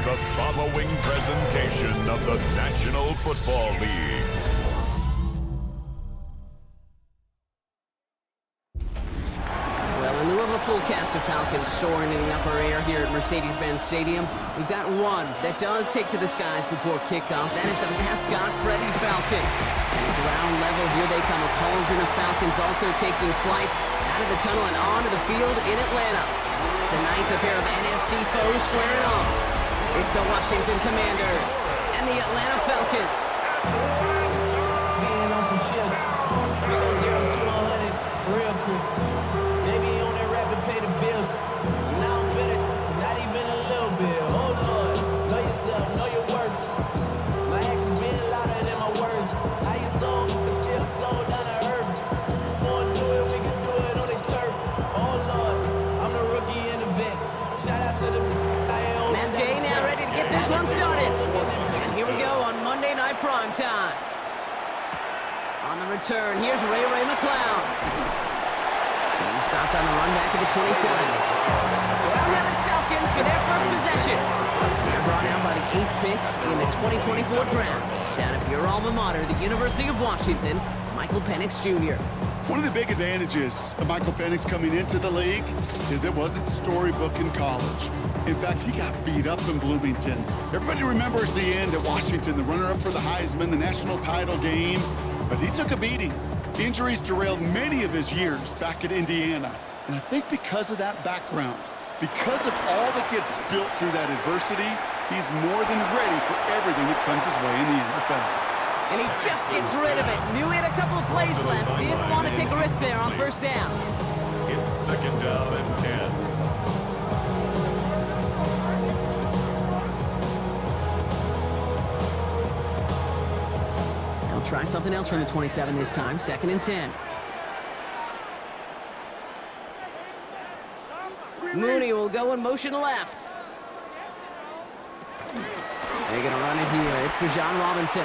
the following presentation of the National Football League. Well, in lieu of a full cast of Falcons soaring in the upper air here at Mercedes-Benz Stadium, we've got one that does take to the skies before kickoff. That is the mascot, Freddie Falcon. At ground level, here they come. A cauldron of Falcons also taking flight out of the tunnel and onto the field in Atlanta. Tonight's a pair of NFC foes squaring off. It's the Washington Commanders and the Atlanta Falcons. Being on some chill. We go 0 to 100 real quick. Maybe on that rap to pay the bills. Now I'm fit it, not even a little bit. Oh Lord, know yourself, know your worth. My actions being louder than my words. How you sold, but still sold down to earth. Wanna do it, we can do it on the turf. Oh Lord, I'm the rookie in the vet. Shout out to the Matt Gay now ready to get this one started. And here we go on Monday Night Primetime. On the return, here's Ray McCloud. He stopped on the run back at the 27. So out here the Falcons for their first possession. They're brought out by the 8th pick in the 2024 draft. Out of your alma mater, the University of Washington, Michael Penix Jr. One of the big advantages of Michael Penix coming into the league is it wasn't storybook in college. In fact, he got beat up in Bloomington. Everybody remembers the end at Washington, the runner-up for the Heisman, the national title game, but he took a beating. Injuries derailed many of his years back at Indiana. And I think because of that background, because of all that gets built through that adversity, he's more than ready for everything that comes his way in the NFL. And he just gets rid of it. Knew he had a couple of plays left. Didn't want to take a risk there on first down. It's second down and 10. He'll try something else from the 27 this time. Second and 10. Mooney will go in motion left. They're going to run it here. It's Bijan Robinson.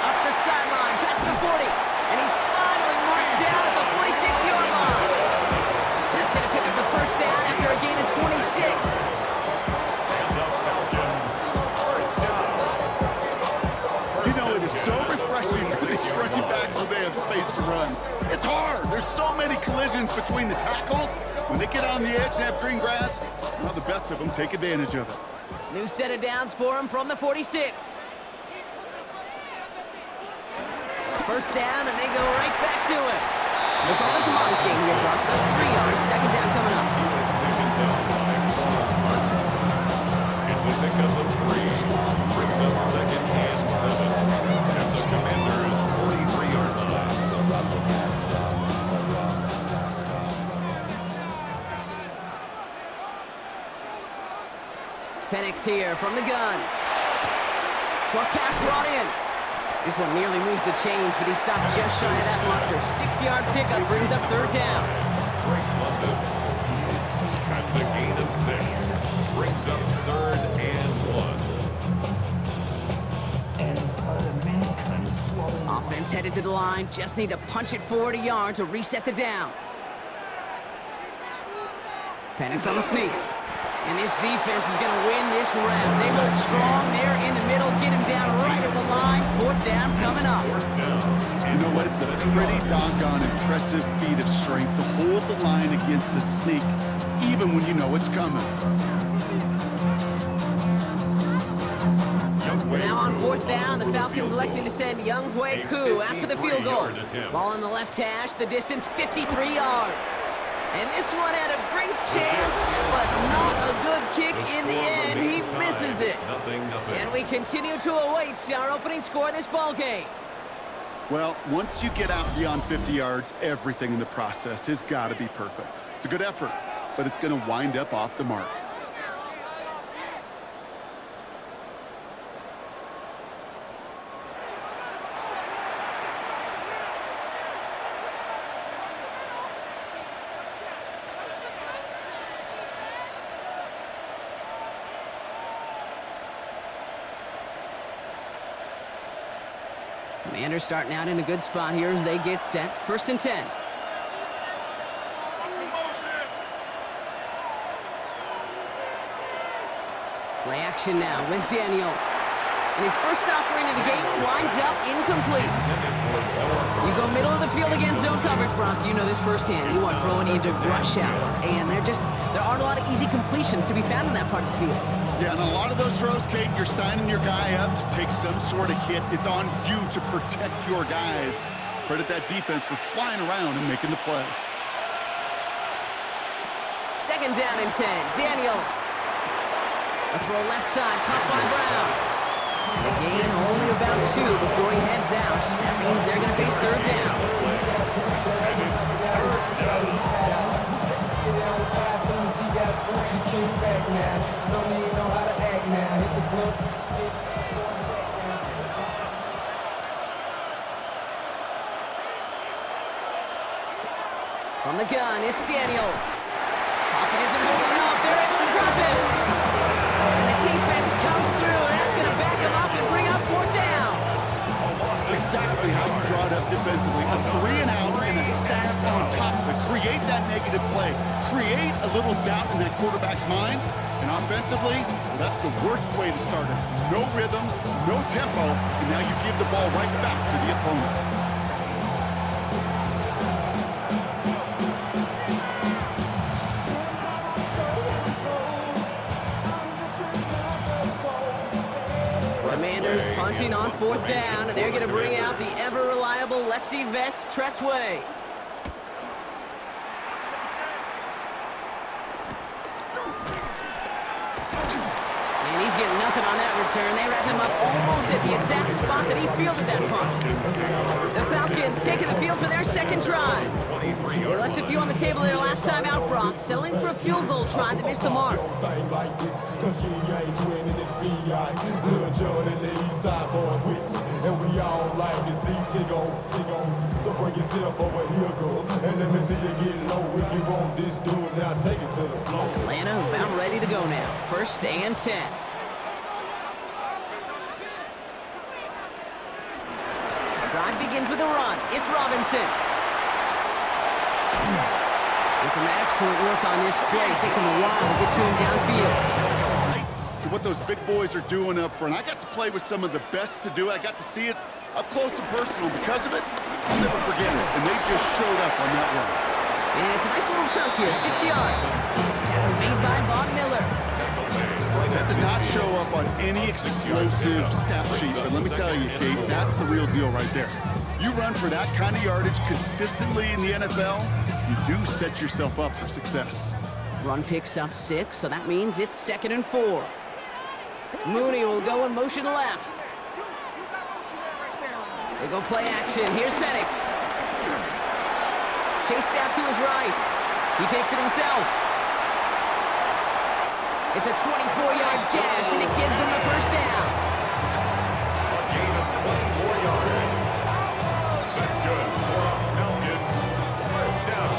Up the sideline, past the 40. And he's finally marked down at the 46-yard line. That's going to pick up the first down after a gain of 26. You know, it is so refreshing for these running backs when they have space to run. It's hard. There's so many collisions between the tackles. When they get on the edge and have green grass, well, the best of them take advantage of it. New set of downs for him from the 46. First down, and they go right back to it. They'll call this a modest game here, Brock. About 3 yards. Second down coming up. It's a pickup of 3. Brings up second and 7. And the Commanders 43 yards left. Penix here from the gun. Short pass brought in. This one nearly moves the chains, but he stopped just shy of that marker. 6-yard pickup brings up third down. Drake London. That's a gain of 6. Brings up third and 1. Offense headed to the line. Just need to punch it forward a yard to reset the downs. Penix on the sneak. And this defense is going to win this round. They hold strong there in the middle, get him down right at the line. Fourth down coming up. You know what? It's a pretty doggone impressive feat of strength to hold the line against a sneak, even when you know it's coming. So now on fourth down, the Falcons electing to send Younghoe Koo after the field goal. Ball on the left hash, the distance 53 yards. And this one had a brief chance, but not a good kick in the end. He misses it. And we continue to await our opening score of this ball game. Well, once you get out beyond 50 yards, everything in the process has got to be perfect. It's a good effort, but it's going to wind up off the mark. Commanders starting out in a good spot here as they get set. First and 10. Play action now with Daniels. And his first offering of the game winds up incomplete. You go middle of the field against zone coverage, Brock. You know this firsthand. You are throwing into rush hour. And there aren't a lot of easy completions to be found in that part of the field. Yeah, and a lot of those throws, Kate, you're signing your guy up to take some sort of hit. It's on you to protect your guys. Credit that defense for flying around and making the play. Second down and 10. Daniels. A throw left side, caught by Brown. The gain only about 2 before he heads out. That means they're going to face third down. And it's third down. From the gun, it's Daniels. Pocket isn't holding up. They're able to drop it. And the defense comes through. That's going to back him up and bring up fourth down. That's exactly how you draw it up defensively. A 3 and out and a sack on top of it. Create that negative play. Create a little doubt in that quarterback's mind. And offensively, that's the worst way to start it. No rhythm, no tempo, and now you give the ball right back to the opponent. Commanders punting on fourth down, and they're going to bring out the ever-reliable lefty vets, Tressway. And he's getting nothing on that return. They wrap him up almost at the exact spot that he fielded that punt. The Falcons taking the field for their second drive. They left a few on the table their last time out, Brock, settling for a field goal try that missed the mark. And we all like to see so bring yourself over here, girl, and let me see you get low. If you want this dude, now take it to the floor. Atlanta about ready to go now. First and 10. Drive begins with a run. It's Robinson. And some excellent work on this play. It takes him a while to get to him downfield. To what those big boys are doing up front. I got to play with some of the best to do it. I got to see it up close and personal. Because of it, I'll never forget it. And they just showed up on that run. And it's a nice little chunk here, 6 yards. Tackle made by Von Miller. That does not show up on any explosive stat sheet, but let me tell you, Kate, that's the real deal right there. You run for that kind of yardage consistently in the NFL, you do set yourself up for success. Run picks up 6, so that means it's 2nd and 4. Mooney will go in motion left. They go play action. Here's Penix. Chased out to his right. He takes it himself. It's a 24-yard gash, and it gives them the first down. A gain of 24 yards. That's good for Falcons. First down.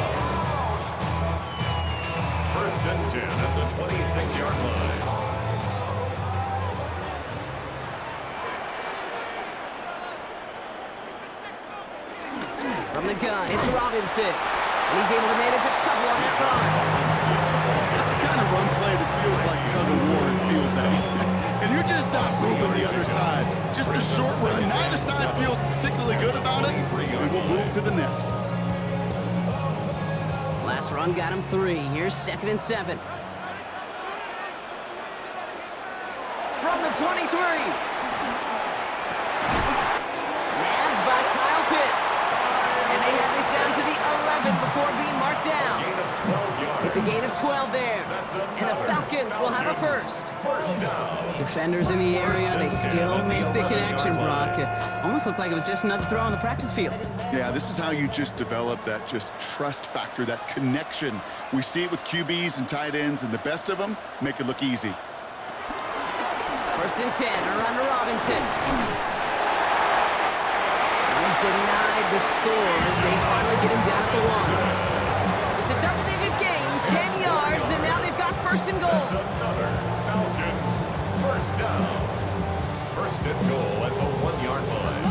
First and 10 at the 26-yard line. From the gun, it's Robinson. And he's able to manage a couple on that run. That's the kind of run play that feels like tug of war in field day. And you're just not moving the other side. Just a short run. Neither side feels particularly good about it, and we'll move to the next. Last run got him 3. Here's 2nd and 7. From the 23. Nabbed by Kyle Pitts. And they have this down to the 11 before being marked down. It's a gain of 12 there. And the Falcons will have a first. Defenders in the area, they still make the connection, Brock. It almost looked like it was just another throw on the practice field. Yeah, this is how you just develop that just trust factor, that connection. We see it with QBs and tight ends, and the best of them make it look easy. First and 10, around to Robinson. He's denied the score as they finally get him down at the 1. It's a double-digit gain, 10 yards, and now they've got first and goal. That's another Falcons first down. First and goal at the 1-yard line.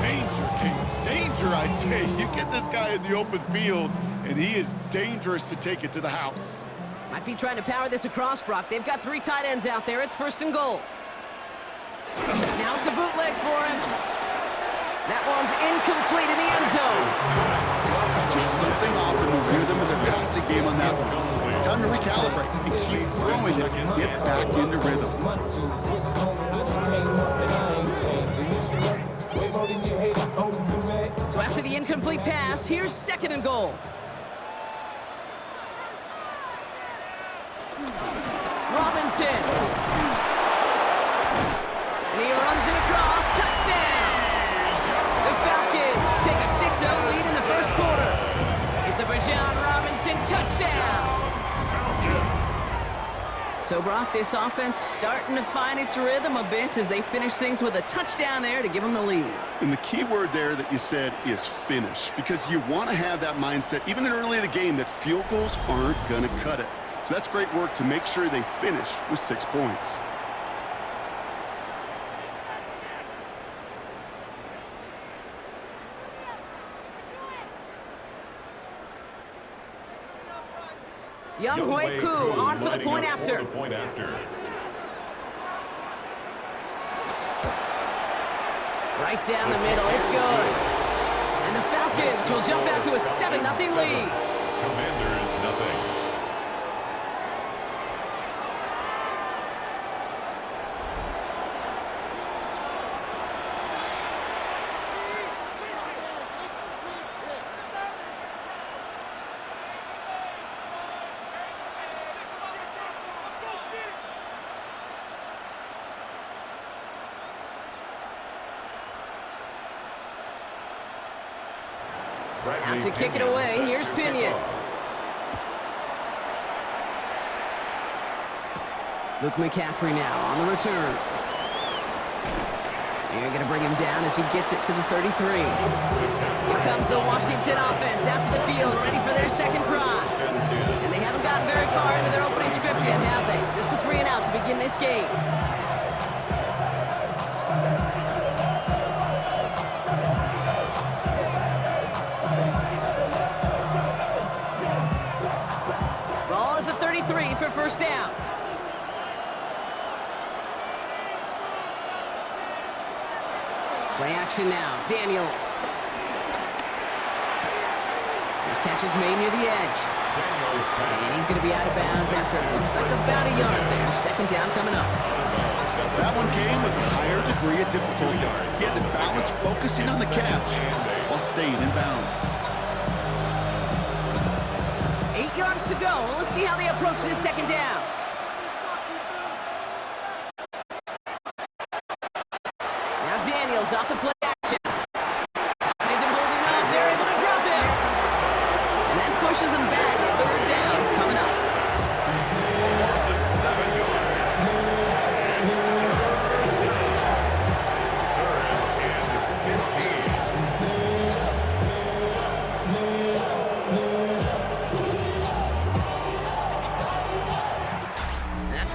Danger, King. Danger, I say. You get this guy in the open field, and he is dangerous to take it to the house. Might be trying to power this across, Brock. They've got 3 tight ends out there. It's 1st and goal. Now it's a bootleg for him. That one's incomplete in the end zone. Just something off in the rhythm of their passing game on that one. Time to recalibrate and keep throwing it to get back into rhythm. So after the incomplete pass, here's 2nd and goal. Robinson. And he runs it across. Touchdown! The Falcons take a 6-0 lead in the 1st quarter. It's a Bijan Robinson touchdown. So, Brock, this offense starting to find its rhythm a bit as they finish things with a touchdown there to give them the lead. And the key word there that you said is finish, because you want to have that mindset, even in early in the game, that field goals aren't going to cut it. So that's great work to make sure they finish with 6 points. Young Hui Koo on for the point after. Right down the middle, it's good. And the Falcons will jump out to a 7-0 lead. Commanders, nothing. Out to kick it away, here's Pinion. Luke McCaffrey now on the return. They're going to bring him down as he gets it to the 33. Here comes the Washington offense after the field, ready for their 2nd drive. And they haven't gotten very far into their opening script yet, have they? Just a 3-and-out to begin this game. For 1st down. Play action now. Daniels. The catch is made near the edge. And he's going to be out of bounds after it looks like about a yard there. 2nd down coming up. That one came with a higher degree of difficulty. He had the balance focusing on the catch while staying in bounds. 8 yards to go. Let's see how they approach this 2nd down. Now Daniels off the play action. Isn't holding up. They're able to drop him. And that pushes him back. 3rd down coming up. 7 yards.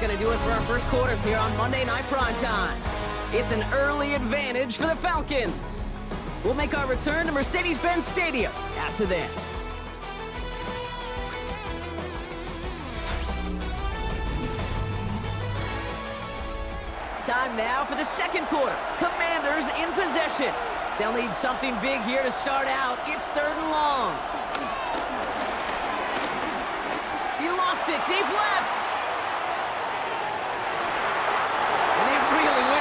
Going to do it for our 1st quarter here on Monday Night Primetime. It's an early advantage for the Falcons. We'll make our return to Mercedes-Benz Stadium after this. Time now for the 2nd quarter. Commanders in possession. They'll need something big here to start out. It's 3rd and long. He lofts it deep left.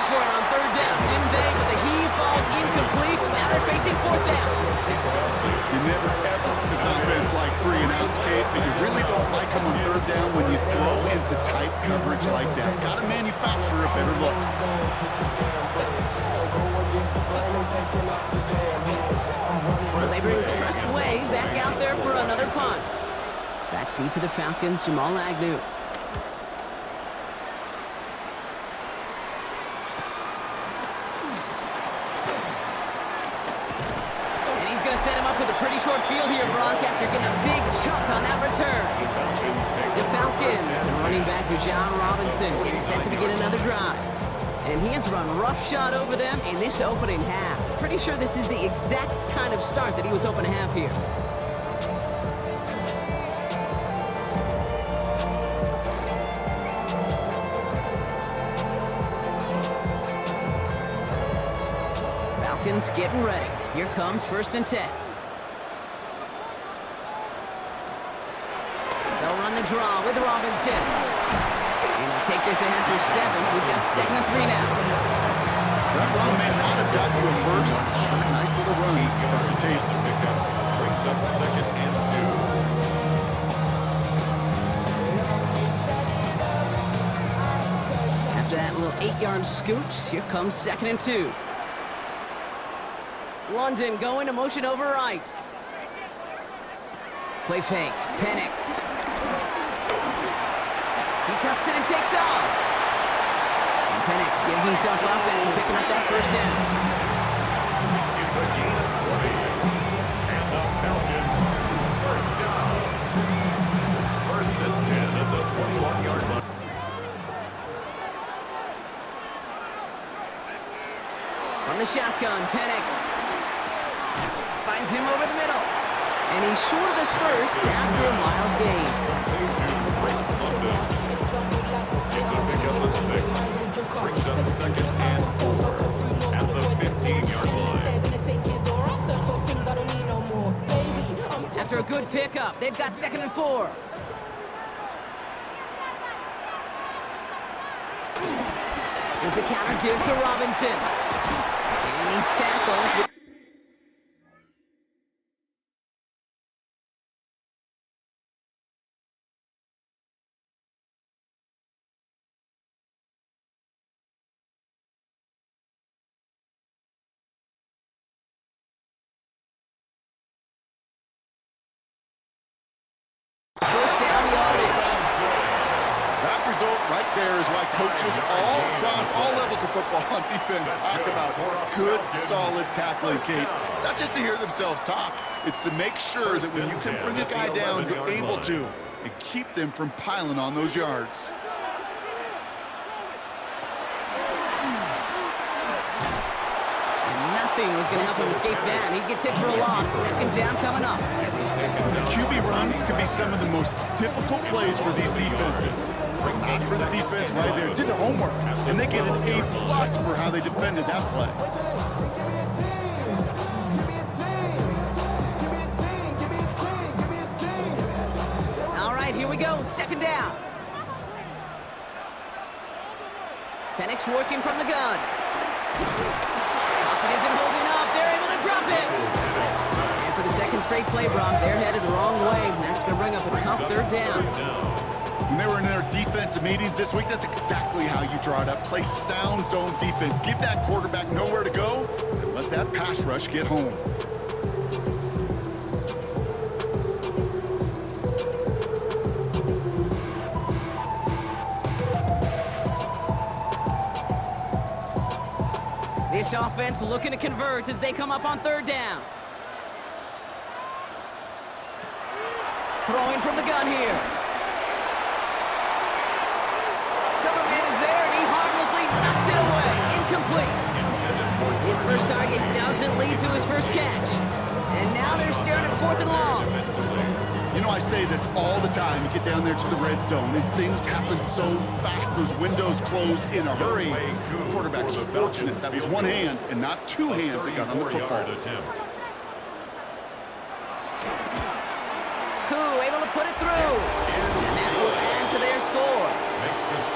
For it on 3rd down, didn't they? But the heave falls incomplete. Now they're facing 4th down. You never ever, this offense like 3-and-outs, Kate, but you really don't like them on 3rd down when you throw into tight coverage like that. Got to manufacture a better look. So they bring Tressway back out there for another punt. Back deep for the Falcons, Jamal Agnew. Set him up with a pretty short field here, Brock, after getting a big chunk on that return. The Falcons and running back Bijan Robinson getting set to begin another drive. And he has run roughshod over them in this opening half. Pretty sure this is the exact kind of start that he was hoping to have here. Falcons getting ready. Here comes 1st and 10. They'll run the draw with Robinson. And they'll take this ahead for 7. We've got 2nd and 3 now. That run may not have gotten you a first. Sure, nice little run. Set the table. The pickup brings up 2nd and 2. After that little 8-yard scoot, here comes 2nd and 2. London going to motion over right. Play fake. Penix. He tucks it and takes off. And Penix gives himself up and picking up that 1st down. It's a gain of 20. And the Falcons, 1st down. 1st and 10 at the 21-yard line. From the shotgun, Penix finds him over the middle. And he's short of the 1st after a mild gain. It's a pickup of 6. Brings up 2nd and 4 at the 15-yard line. After a good pickup, they've got 2nd and 4. There's a counter give to Robinson. And he's tackled. First down yardage. That result right there is why coaches all across all levels of football on defense talk about good, solid tackling, Kate. It's not just to hear themselves talk. It's to make sure that when you can bring a guy down, you're able to, and keep them from piling on those yards. Nothing was going to help him escape that. He gets hit for a loss. 2nd down coming up. QB runs can be some of the most difficult plays for these defenses. Not for the defense right there. Did their homework, and they get an A+ for how they defended that play. All right, here we go. 2nd down. Penix working from the gun. It isn't holding up. They're able to drop it. And for the 2nd straight play, Brock, they're headed the wrong way. And that's going to bring up a tough 3rd down. When they were in their defensive meetings this week, that's exactly how you draw it up. Play sound zone defense. Give that quarterback nowhere to go, and let that pass rush get home. This offense looking to convert as they come up on 3rd down. Throwing from the gun here. Coverman is there, and he harmlessly knocks it away. Incomplete. His first target doesn't lead to his first catch. And now they're staring at 4th and long. You know, I say this all the time. You get down there to the red zone, and things happen so fast. Those windows close in a hurry. The quarterback's fortunate. That was one hand and not two hands that got on the football. Koo able to put it through. And that will add to their score.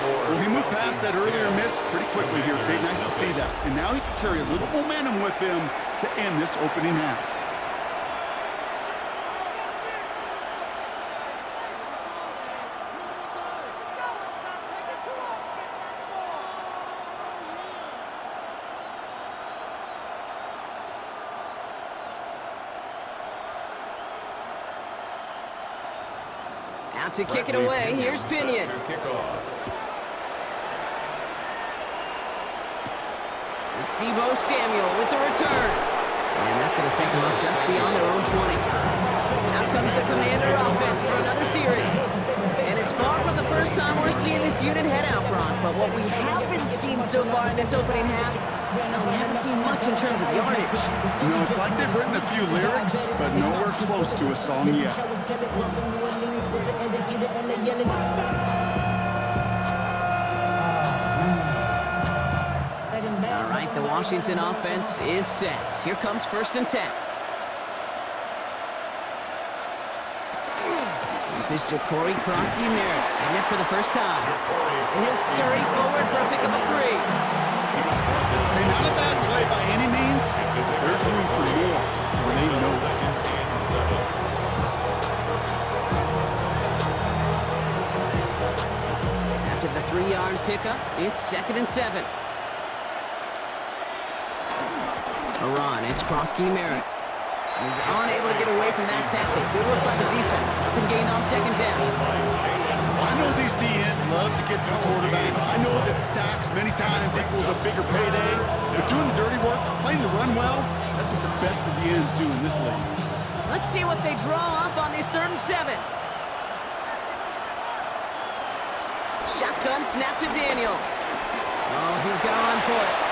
Well, he moved past that earlier miss pretty quickly here, Kate. Nice to see that. And now he can carry a little momentum with him to end this opening half. Out to kick it away, here's Pinion. It's Deebo Samuel with the return. And that's going to set them up just beyond their own 20. Out comes the Commander offense for another series. And it's far from the first time we're seeing this unit head out, Brock. But what we haven't seen so far in this opening half, we haven't seen much in terms of yardage. You know, it's like they've written a few lyrics, but nowhere close to a song yet. All right, the Washington offense is set. Here comes 1st and 10. This is Ja'Cory Krosky-Merritt, and it for the first time. And he'll scurry forward for a pickup of 3. Hey, not a bad play by any means. There's room for more when they know it. After the 3-yard pickup, it's 2nd and 7. A run, it's Krosky-Merritt. He's unable to get away from that tackle. Good work by the defense. Nothing gained on 2nd down. I know these DNs love to get to the quarterback. I know that sacks many times equals a bigger payday. But doing the dirty work, playing the run well, that's what the best of the ends do in this league. Let's see what they draw up on this 3rd and 7. Shotgun snap to Daniels. Oh, he's going to run for it.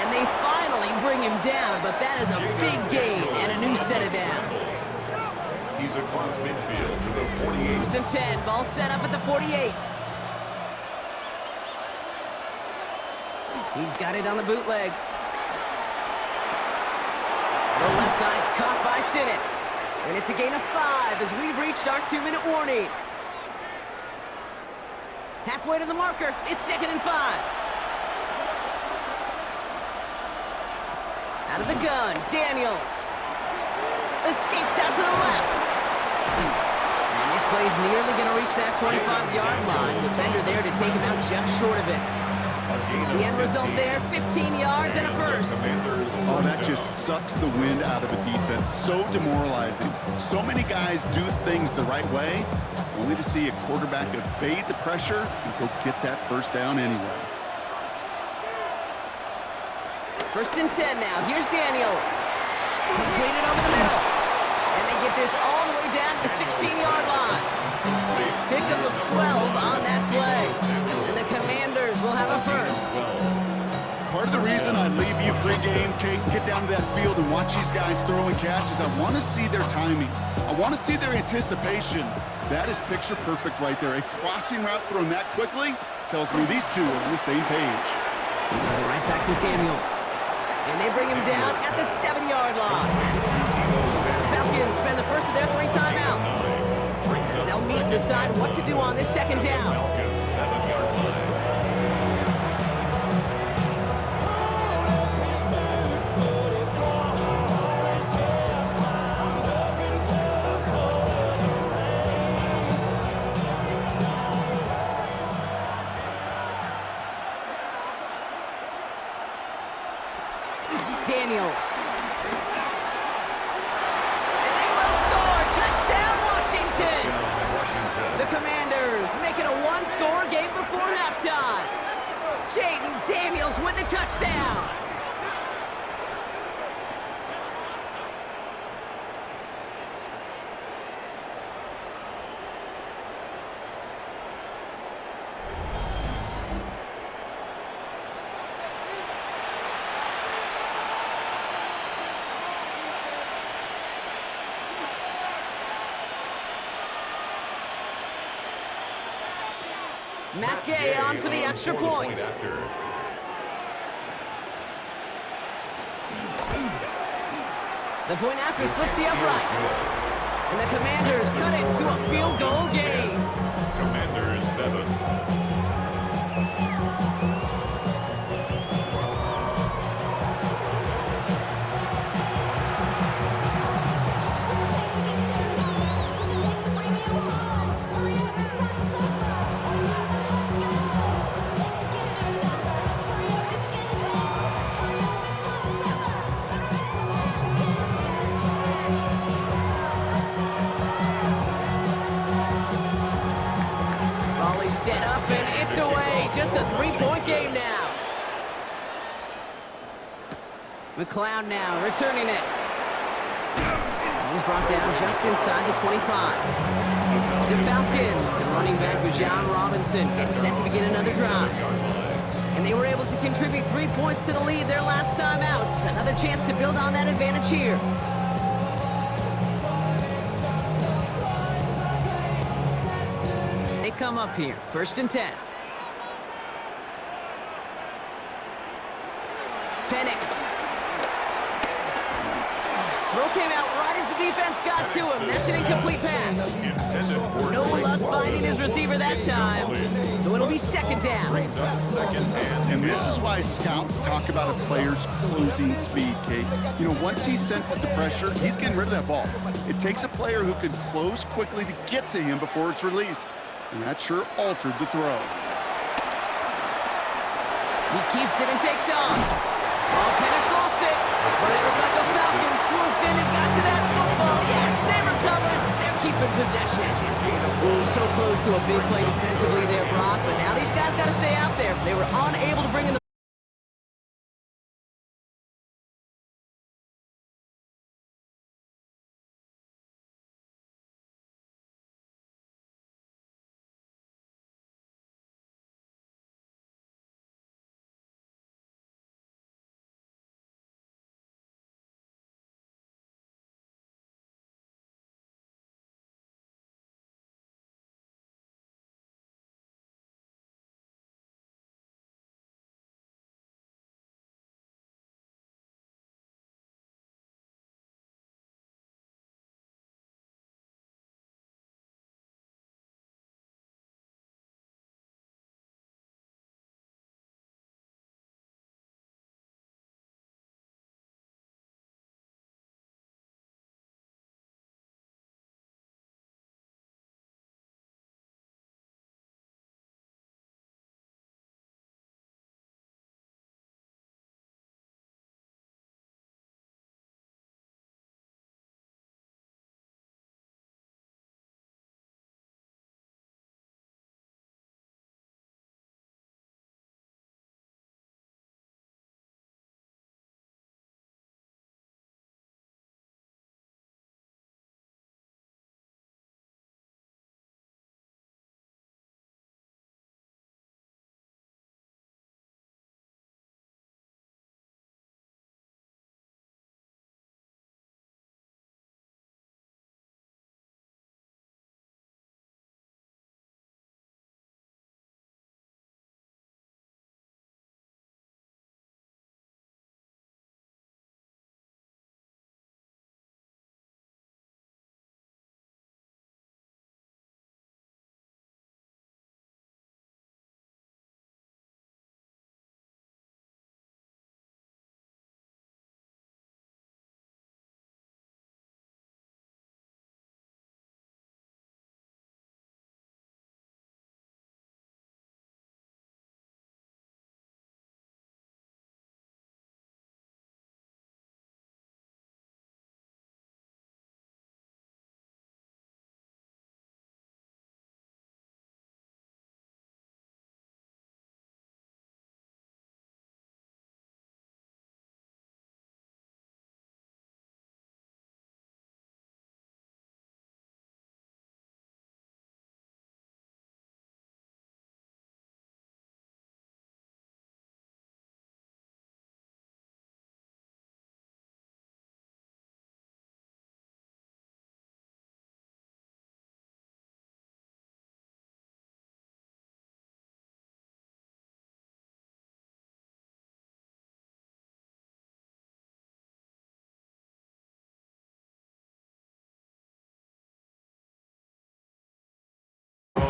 And they finally bring him down, but that is a big gain and a new set of downs. He's across midfield to the 48. 1st and 10, ball set up at the 48. He's got it on the bootleg. The left side is caught by Sinnott. And it's a gain of 5 as we've reached our 2-minute warning. Halfway to the marker, it's 2nd and 5. Out of the gun, Daniels. Escapes out to the left. And this play's nearly going to reach that 25-yard line. Defender there to take him out just short of it. The end result there, 15 yards and a first. Oh, that just sucks the wind out of a defense. So demoralizing. So many guys do things the right way, only to see a quarterback evade the pressure and go get that first down anyway. 1st and 10 now. Here's Daniels. Completed over the middle. And they get this all the way down to the 16-yard line. Pickup of 12 on that play. And the Commanders will have a first. Part of the reason I leave you pregame, Kate, get down to that field and watch these guys throw and catch is I want to see their timing. I want to see their anticipation. That is picture perfect right there. A crossing route thrown that quickly tells me these two are on the same page. Goes right back to Samuel. And they bring him down at the 7-yard line. Falcons spend the first of their 3 timeouts. As they'll meet and decide what to do on this 2nd down. Falcons 7-yard line. Daniels. And they will score. Touchdown, Washington. The Commanders make it a 1-score game before halftime. Jaden Daniels with the touchdown. Matt Gay on for the extra point. The point after splits the upright. And the Commanders cut it to a field goal game. Commanders 7. Set up and it's away. Just a 3-point game now. McLeod now returning it. He's brought down just inside the 25. The Falcons and running back Bijan Robinson getting set to begin another drive. And they were able to contribute 3 points to the lead their last time out. Another chance to build on that advantage here. They come up here, 1st and 10. Penix. Throw came out right as the defense got to him. That's an incomplete pass. Intended for No luck finding his receiver that time. So it'll be second down. brings up second And this is why scouts talk about a player's closing speed, Kate. You know, once he senses the pressure, he's getting rid of that ball. It takes a player who can close quickly to get to him before it's released. And that sure altered the throw. He keeps it and takes off. Oh, Penix lost it. But it looked like a Falcon swooped in and got to that football. Yes, they recovered. They're keeping possession. Ooh, so close to a big play defensively there, Brock. But now these guys got to stay out there. They were unable to bring in the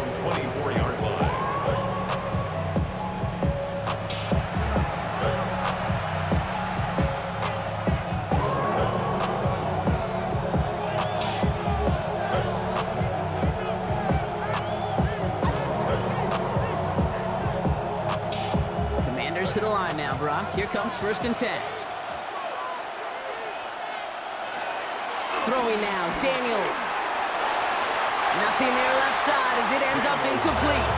from 24-yard line. Commanders to the line now, Brock. Here comes 1st and 10. Throwing now, Daniels. Nothing there left side as it ends up incomplete.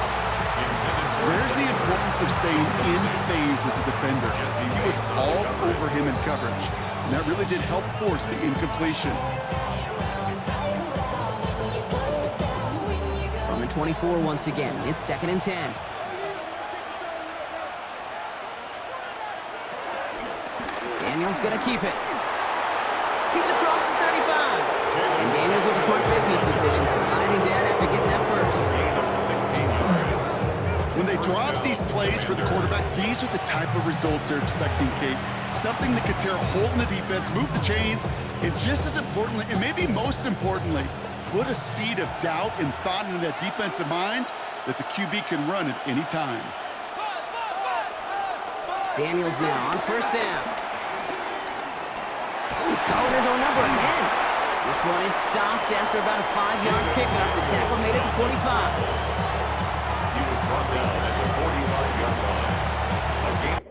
Where's the importance of staying in phase as a defender? He was all over him in coverage, and that really did help force the incompletion. On the 24 once again, it's 2nd and 10. Daniels gonna keep it. He's across the 35. And Daniels with a smart business decision, sliding down after getting that first. Gain of 16 yards. When they draw up these plays for the quarterback, these are the type of results they're expecting, Kate. Something that could tear a hole in the defense, move the chains, and just as importantly, and maybe most importantly, put a seed of doubt and thought into that defensive mind that the QB can run at any time. Daniels now on first down. He's calling his own number again. This one is stopped after about a 5-yard pickup. The tackle made it to 45. He was brought down at the 45-yard line. A game.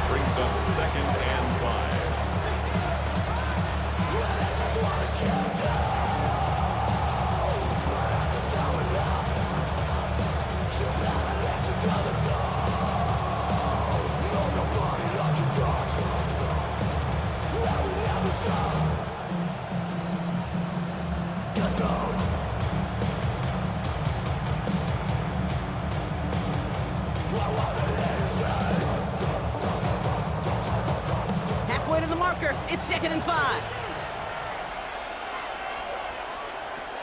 Brings up 2nd and 5. Halfway to the marker. It's 2nd and 5.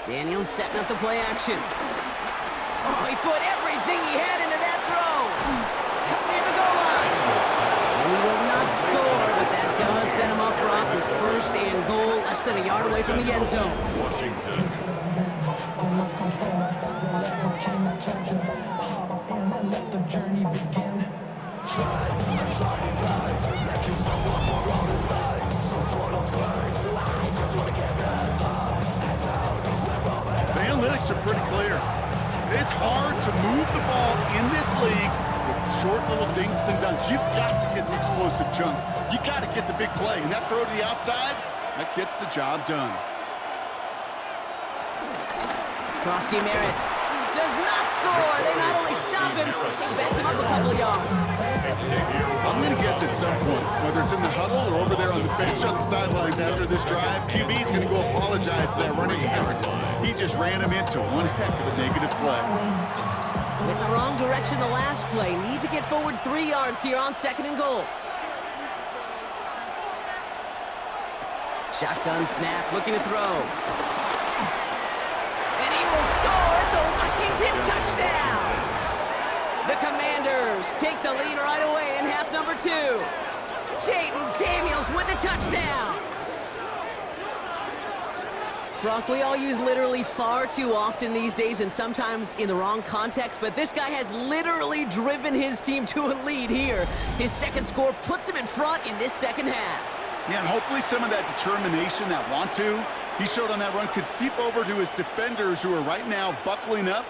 Daniels setting up the play action. Oh, he put everything he had into that throw. Cut near the goal line. He will not score, but that does set him up, Brock, with 1st and goal, less than a yard away from the end zone. Washington. The analytics are pretty clear. It's hard to move the ball in this league with short little dinks and dunks. You've got to get the explosive chunk. You got to get the big play. And that throw to the outside, that gets the job done. Krosky Merritt does not score. They not only stop him, they backed him up a couple yards. I'm going to guess at some point, whether it's in the huddle or over there on the bench on the sidelines after this drive, QB's going to go apologize to that running back. He just ran him into one heck of a negative play. With the wrong direction the last play. Need to get forward 3 yards here on 2nd and goal. Shotgun snap, looking to throw. And he will score. It's a Washington touchdown. The Commanders take the lead right away in half number 2. Jaden Daniels with a touchdown. Brock, we all use literally far too often these days and sometimes in the wrong context, but this guy has literally driven his team to a lead here. His 2nd score puts him in front in this 2nd half. Yeah, and hopefully some of that determination, that want to, he showed on that run could seep over to his defenders who are right now buckling up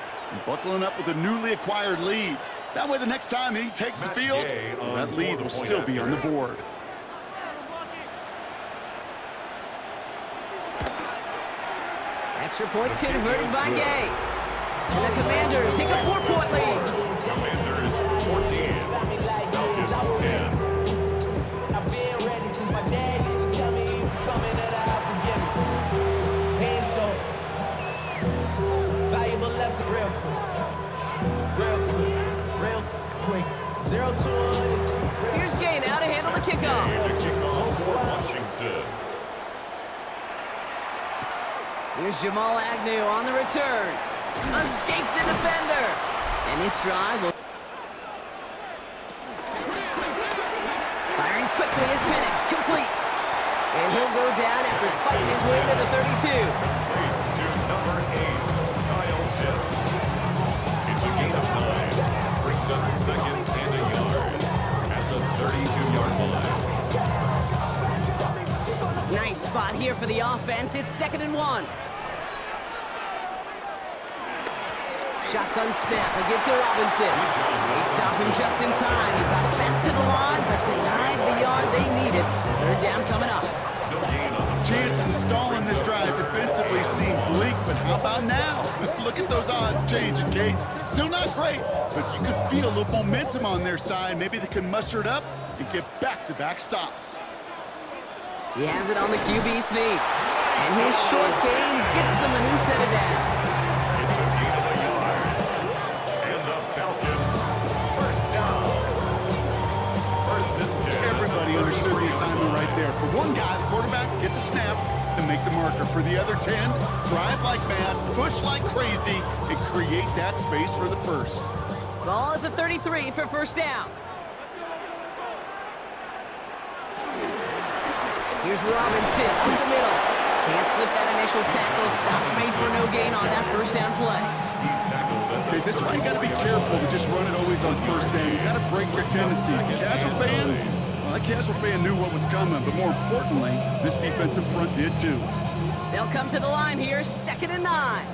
with a newly acquired lead. That way the next time he takes the field, that lead will still be on the board. Extra point converted by Gay. And the Commanders take a 4-point lead. Commanders 14. Falcons 10. I've been ready since my dad used to tell me he would come into the house and give me hand short. Valuable lesson real quick. 0 to 100. Here's Gay now to handle the kickoff. The kickoff for Washington. Here's Jamal Agnew on the return. Escapes a defender. And this drive will... Firing quickly is Penix, complete. And he'll go down after fighting his way to the 32. To number 8, Kyle Pitts. It's a gain of 9. Brings up 2nd and a yard at the 32-yard line. Nice spot here for the offense. It's 2nd and 1. Shotgun snap, a give to Robinson. They stop him just in time. He got back to the line, but denied the yard they needed. 3rd down coming up. Chances of stalling this drive defensively seem bleak, but how about now? Look at those odds changing, Kate. Still not great, but you could feel a little momentum on their side. Maybe they can muster it up and get back-to-back stops. He has it on the QB sneak. And his short game gets them a new set of downs. It's a gain of a yard. And the Falcons, 1st down. 1st and 10. Everybody understands understood the assignment right there. For one guy, the quarterback, get the snap and make the marker. For the other 10, drive like mad, push like crazy, and create that space for the first. Ball at the 33 for first down. Here's Robinson up the middle. Can't slip that initial tackle. Stops made for no gain on that first down play. He's tackled at the Okay, this is why you got to be careful to just run it always on first down. You got to break your tendencies. The casual fan, well, that casual fan knew what was coming, but more importantly, this defensive front did too. They'll come to the line here, 2nd and 9.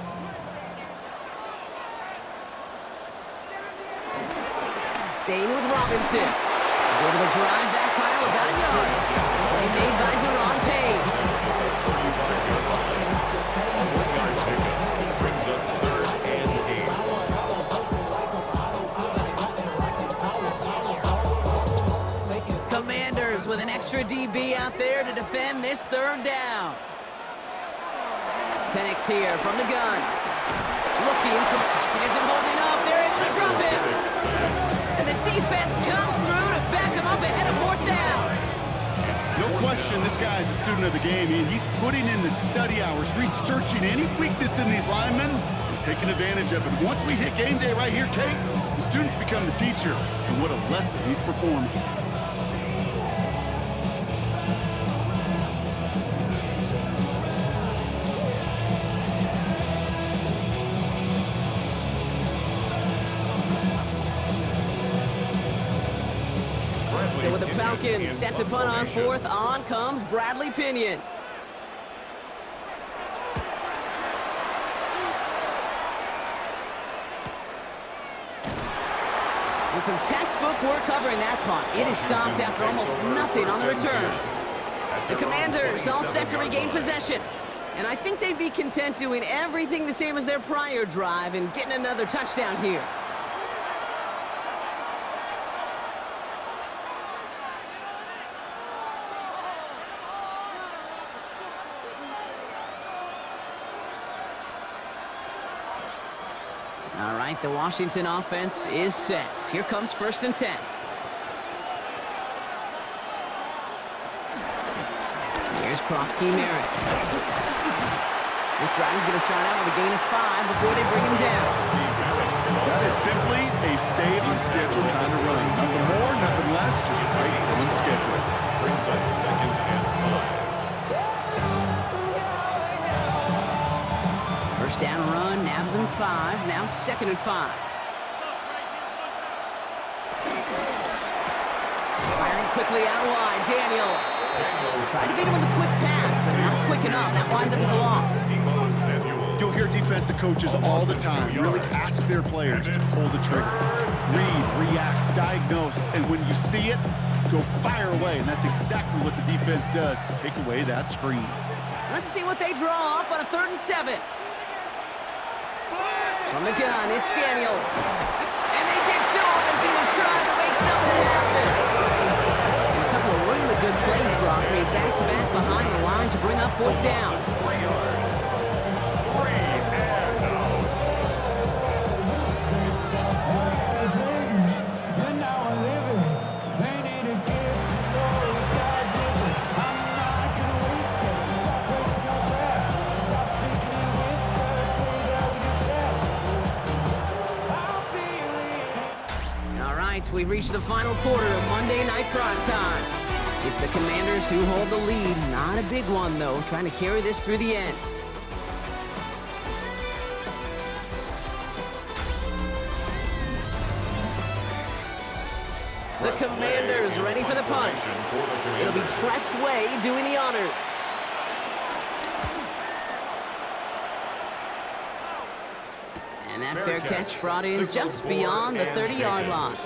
Staying with Robinson. He's able to drive that pile about a yard. Play made by Deron Payne. 1-yard pickup brings us 3rd and 8. Commanders with an extra DB out there to defend this 3rd down. Penix here from the gun. Looking for the pocket, isn't holding up. They're able to drop him. And the defense comes through to back him up ahead of 4th down. No question, this guy is a student of the game, and he's putting in the study hours, researching any weakness in these linemen, and taking advantage of it. Once we hit game day right here, Kate, the students become the teacher, and what a lesson he's performing. So with the Falcons set to punt on 4th, on comes Bradley Pinion. And some textbook work covering that punt. It is stopped after almost nothing on the return. The Commanders all set to regain possession. And I think they'd be content doing everything the same as their prior drive and getting another touchdown here. All right, the Washington offense is set. Here comes 1st and 10. Here's Krosky Merritt. This drive is going to start out with a gain of 5 before they bring him down. That is simply a stay on schedule kind of run. Nothing more, nothing less, just right on schedule. Brings up 2nd and 5. First down run, nabs him 5, now 2nd and 5. Firing quickly out wide, Daniels. Tried to beat him with a quick pass, but not quick enough. That winds up as a loss. You'll hear defensive coaches all the time really ask their players to pull the trigger. Read, react, diagnose, and when you see it, go fire away. And that's exactly what the defense does to take away that screen. Let's see what they draw up on a 3rd and 7. From the gun, it's Daniels. And they get to him as he was trying to make something happen. And a couple of really good plays, Brock, made back-to-back behind the line to bring up 4th down. 3 yards. 3 and out. We've reached the final quarter of Monday Night Primetime. It's the Commanders who hold the lead. Not a big one, though, trying to carry this through the end. The Commanders ready for the punt. It'll be Tress Way doing the honors. And that fair catch brought in just beyond the 30-yard line.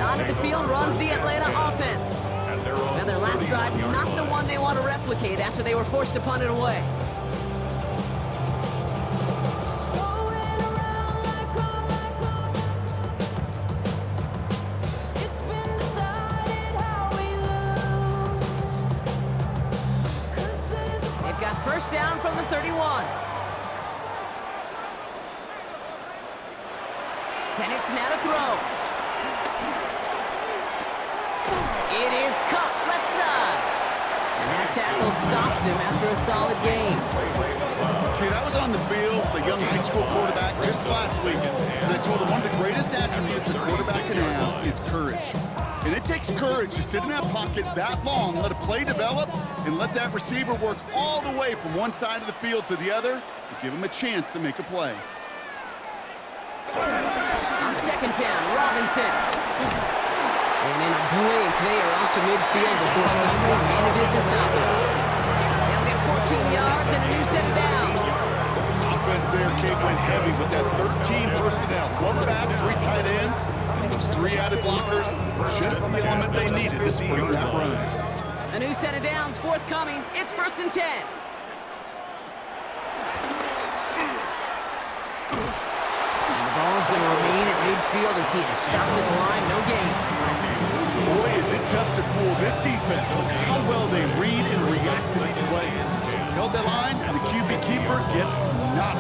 On to the field runs the Atlanta offense. Now their last drive, not the one they want to replicate after they were forced to punt it away. They've got first down from the 31. Penix now to throw. It is cut left side. And that tackle stops him after a solid gain. Okay, that was on the field, the young high school quarterback just last week. And I told him one of the greatest attributes a quarterback can have is courage. And it takes courage to sit in that pocket that long, let a play develop, and let that receiver work all the way from one side of the field to the other and give him a chance to make a play. On second down, Robinson. And in a blink, they are off to midfield before somebody manages to stop it. They'll get 14 yards and a new set of downs. Offense there, Kate, went heavy with that 13 personnel. One back, 3 tight ends, and those 3 added blockers. Just the element they needed to spring that run. A new set of downs forthcoming. It's 1st and 10. And the ball's going to remain at midfield as he is stopped at the line. No gain. Boy, is it tough to fool this defense with how well they read and react to these plays. Held that line, and the QB keeper gets nada.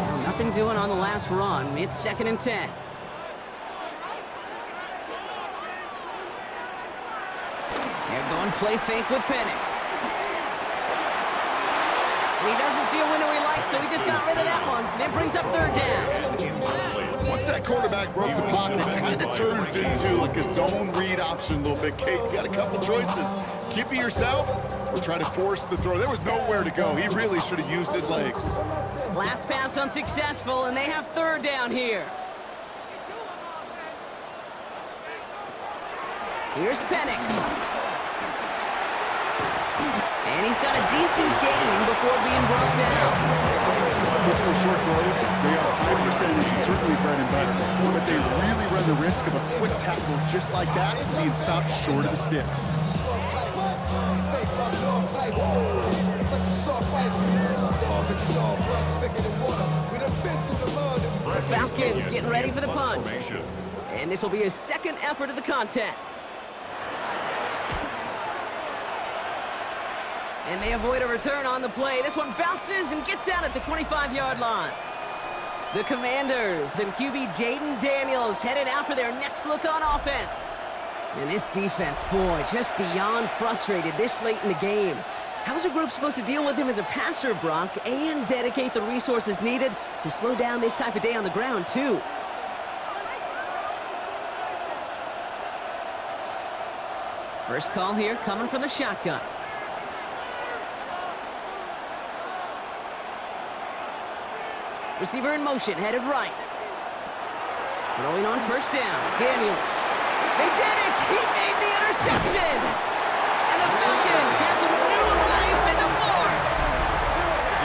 Well, nothing doing on the last run. It's 2nd and 10. They're going play fake with Penix. And he doesn't see a window he likes, so he just got rid of that one. That brings up 3rd down. Once that quarterback broke the pocket, it kind of turns into like a zone read option a little bit. Kate, you got a couple choices. Keep it yourself or try to force the throw. There was nowhere to go. He really should have used his legs. Last pass unsuccessful, and they have 3rd down here. Here's Penix. And he's got a decent gain before being brought down. Those are short throws. They are high percentage and certainly bread and butter. But they really run the risk of a quick tackle just like that being stopped short of the sticks. The Falcons getting ready for the punt. And this will be his 2nd effort of the contest. And they avoid a return on the play. This one bounces and gets out at the 25-yard line. The Commanders and QB Jaden Daniels headed out for their next look on offense. And this defense, boy, just beyond frustrated this late in the game. How's a group supposed to deal with him as a passer, Brock, and dedicate the resources needed to slow down this type of day on the ground, too? First call here coming from the shotgun. Receiver in motion, headed right. Throwing on 1st down, Daniels. They did it! He made the interception! And the Falcons have some new life in the 4th!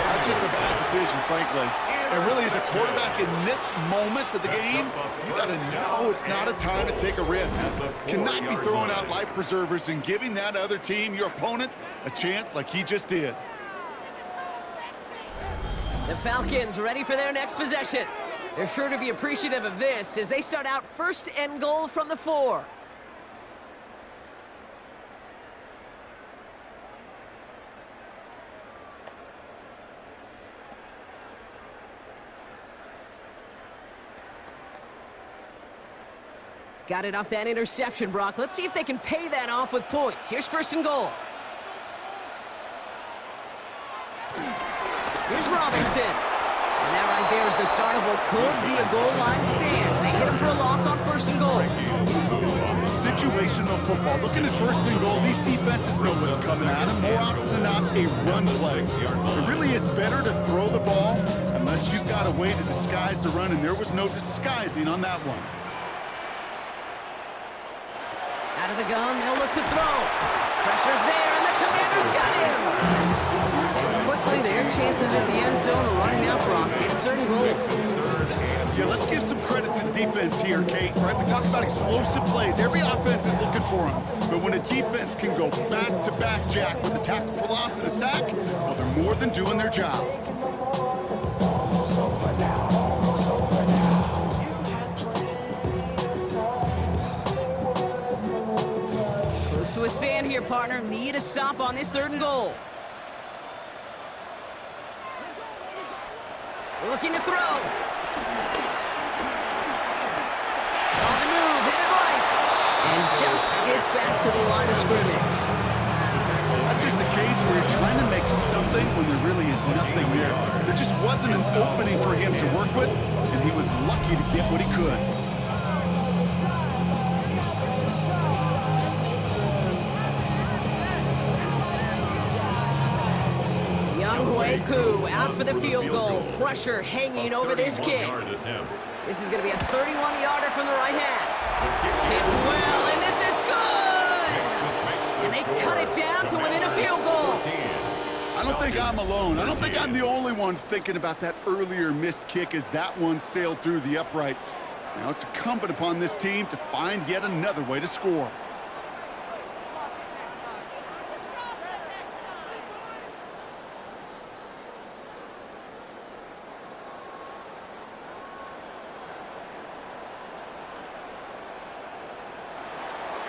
Not just a bad decision, frankly. And really, as a quarterback in this moment of the game, you got to know it's not a time to take a risk. Cannot be throwing out life preservers and giving that other team, your opponent, a chance like he just did. The Falcons ready for their next possession. They're sure to be appreciative of this as they start out 1st and goal from the 4. Got it off that interception, Brock. Let's see if they can pay that off with points. Here's 1st and goal. Here's Robinson. And that right there is the start of what could be a goal line stand. They hit him for a loss on 1st and goal. Situational football. Looking at 1st and goal, these defenses know what's coming at them. More often than not, a run play. It really is better to throw the ball unless you've got a way to disguise the run, and there was no disguising on that one. Out of the gun, they'll look to throw. Pressure's there, and the Commanders got him. Quickly, their chances at the end zone are running out, Brock. It's 3rd and goal. Yeah, let's give some credit to the defense here, Kate. Right? We talk about explosive plays. Every offense is looking for them. But when a defense can go back-to-back, Jack, with a tackle for loss and a sack, well, they're more than doing their job. Close to a stand here, partner. Need a stop on this 3rd and goal. Looking to throw. On the move, hit it right. And just gets back to the line of scrimmage. That's just a case where you're trying to make something when there really is nothing there. There just wasn't an opening for him to work with, and he was lucky to get what he could. Younghoe out for the field goal. Pressure hanging over this kick. This is going to be a 31-yarder from the right half. Kicked well, and this is good! And they cut it down to within a field goal. I don't think I'm alone. I don't think I'm the only one thinking about that earlier missed kick as that one sailed through the uprights. Now it's incumbent upon this team to find yet another way to score.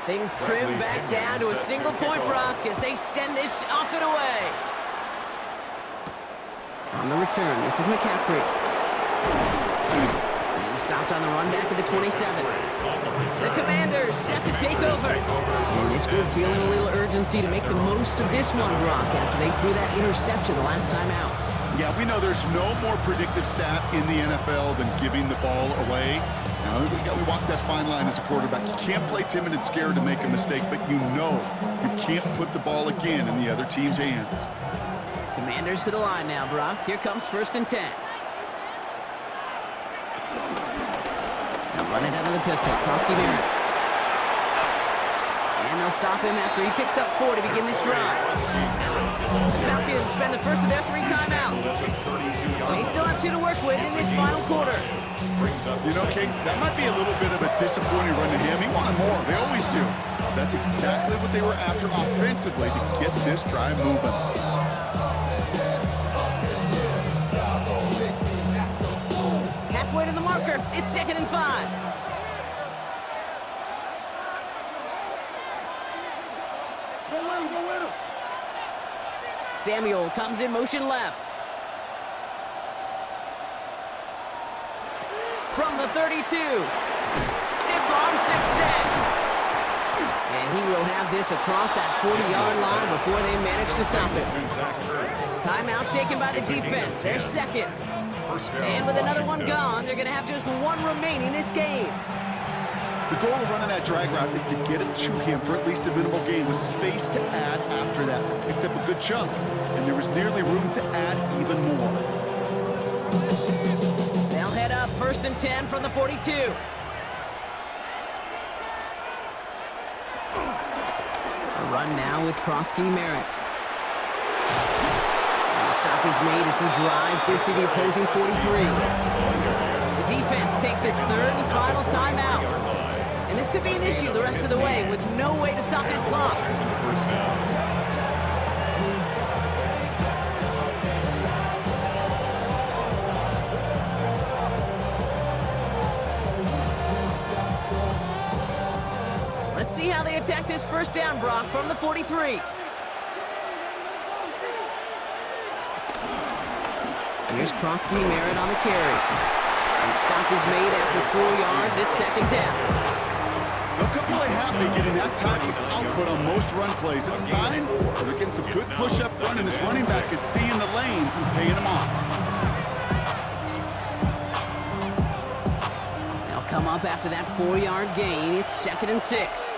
Things trim back down to a single point, Brock, as they send this off and away. On the return, this is McCaffrey. He's stopped on the run back at the 27. The Commanders set to take over. And this group feeling a little urgency to make the most of this one, Brock, after they threw that interception the last time out. Yeah, we know there's no more predictive stat in the NFL than giving the ball away. Now, we walk that fine line as a quarterback. You can't play timid and scared to make a mistake, but you know you can't put the ball again in the other team's hands. Commanders to the line now, Brock. Here comes 1st and 10. Now run it out of the pistol. Krosky Barrett. And they'll stop him after he picks up 4 to begin this drive. The Falcons spend the first of their 3 timeouts. They still have 2 to work with in this final quarter. You know, Kate, that might be a little bit of a disappointing run to him. He wanted more. They always do. That's exactly what they were after offensively to get this drive moving. Halfway to the marker. It's 2nd and 5. Samuel comes in motion left. From the 32. Stiff arm success. And he will have this across that 40-yard line before they manage to stop it. Timeout taken by the defense. They're 2nd. And with another one gone, they're going to have just 1 remaining this game. The goal of running that drag route is to get it to him for at least a minimal gain with space to add after that. They picked up a good chunk, and there was nearly room to add even more. They'll head up 1st and 10 from the 42. A run now with Krosky Merritt. And the stop is made as he drives this to the opposing 43. The defense takes its 3rd and final timeout. And this could be an issue the rest of the way with no way to stop this clock. Let's see how they attack this 1st down, Brock, from the 43. Here's Krosky Merritt on the carry. And the stop is made after 4 yards. It's 2nd down. They'll come play happy getting that type of output on most run plays. It's a sign they're getting some good push up front, and this running back is seeing the lanes and paying them off. They'll come up after that 4-yard gain. It's 2nd and 6.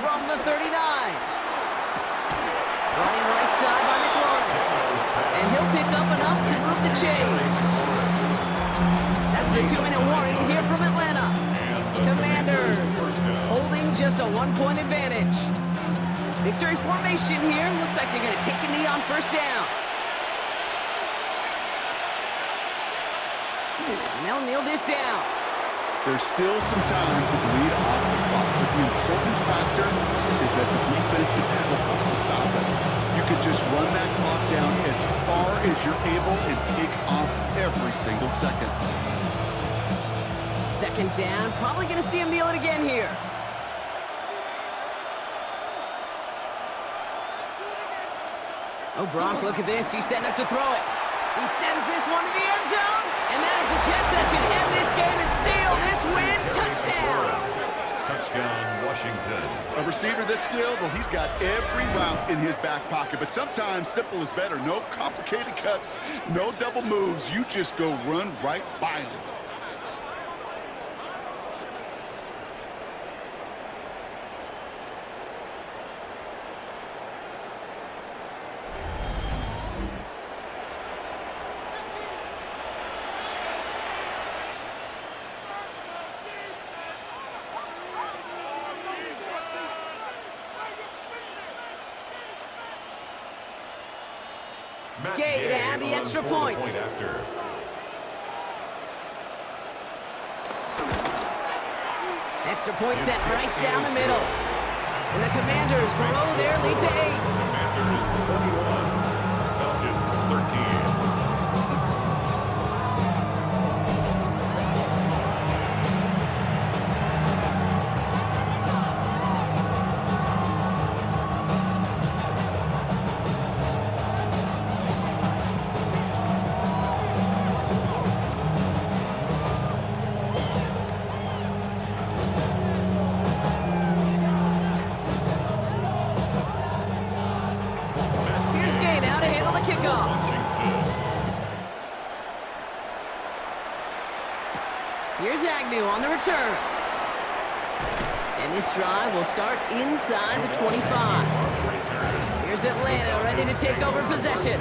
From the 39. Running right side by McLaurin. And he'll pick up enough to move the chains. That's the 2-minute warning here from Atlanta. Commanders holding just a 1-point advantage. Victory formation here. Looks like they're going to take a knee on 1st down. And they'll kneel this down. There's still some time to bleed off the clock, but the important factor is that the defense is helpless to stop it. You can just run that clock down as far as you're able and take off every single second. 2nd down, probably going to see him kneel it again here. Oh, Brock, look at this. He's setting up to throw it. He sends this one to the end zone, and that is the catch that should end this game and seal this win. Touchdown! Touchdown, Washington. A receiver this skilled, well, he's got every route in his back pocket, but sometimes simple is better. No complicated cuts, no double moves. You just go run right by him. Gay to add the extra point. After. Extra point set right down the middle. And the Commanders grow their lead to 8. Commanders 41, Falcons 13. Here's Agnew on the return. And this drive will start inside the 25. Here's Atlanta ready to take over possession.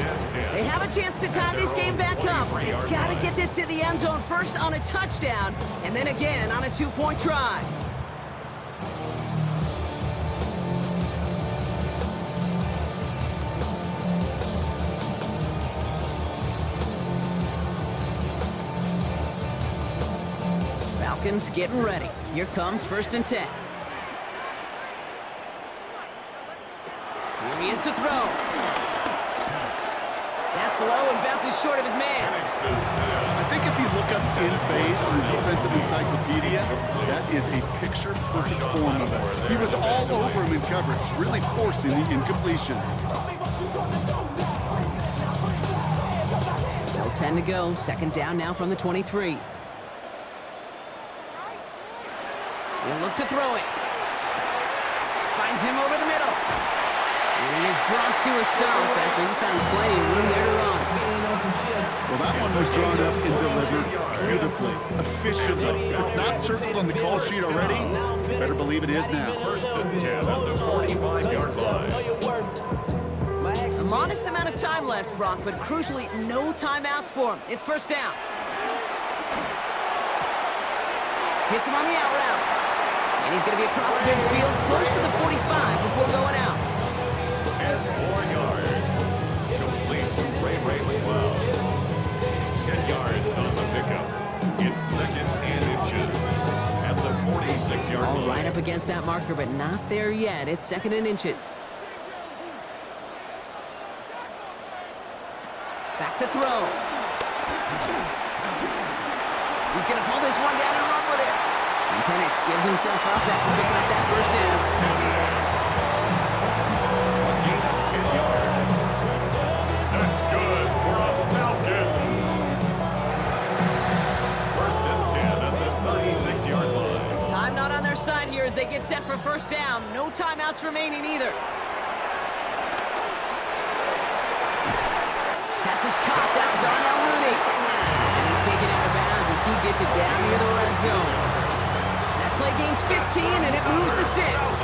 They have a chance to tie this game back up. They've got to get this to the end zone first on a touchdown, and then again on a 2-point try. Falcons getting ready. Here comes 1st and 10. Here he is to throw. That's low and bounces short of his man. I think if you look up in phase in the defensive encyclopedia, that is a picture-perfect form of it. He was all over him in coverage, really forcing the incompletion. Still 10 to go. 2nd down now from the 23. He'll look to throw it. Finds him over the middle. And he is brought to a stop after he found plenty of room there to run. Well, that one was drawn up and delivered beautifully, efficiently. If it's not circled on the call sheet already, better believe it is now. 1st and 10 at the 45-yard line. A modest amount of time left, Brock, but crucially, no timeouts for him. It's 1st down. Hits him on the out route. And he's going to be across midfield, close to the 45 before going out. 10 more yards. Complete to Ray McLeod. 10 yards on the pickup. It's 2nd and inches at the 46-yard line. All right up against that marker, but not there yet. It's 2nd and inches. Back to throw. He's going to pull this one down and run with it. And Penix gives himself up after picking up that 1st down. A gain of 10 yards. That's good for the Falcons. 1st and 10 at the 36-yard line. Time not on their side here as they get set for 1st down. No timeouts remaining either. Pass is caught. That's Darnell Mooney. And he's taken out of bounds as he gets it down near the red zone. That play gains 15, and it moves the sticks.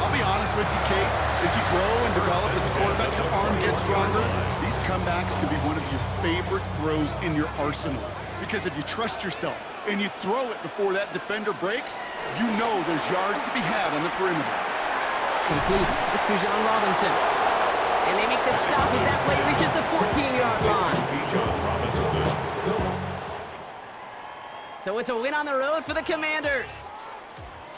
I'll be honest with you, Kate. As you grow and develop as a quarterback, your arm gets stronger. These comebacks can be one of your favorite throws in your arsenal. Because if you trust yourself and you throw it before that defender breaks, you know there's yards to be had on the perimeter. Complete. It's Bijan Robinson. And they make the stop as that play reaches the 14-yard line. So it's a win on the road for the Commanders.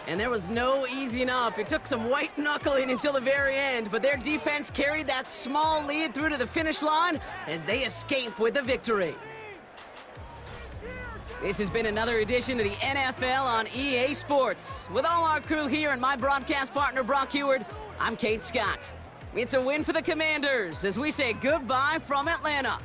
And there was no easing up. It took some white knuckling until the very end, but their defense carried that small lead through to the finish line as they escape with the victory. This has been another edition of the NFL on EA Sports. With all our crew here and my broadcast partner, Brock Heward, I'm Kate Scott. It's a win for the Commanders as we say goodbye from Atlanta.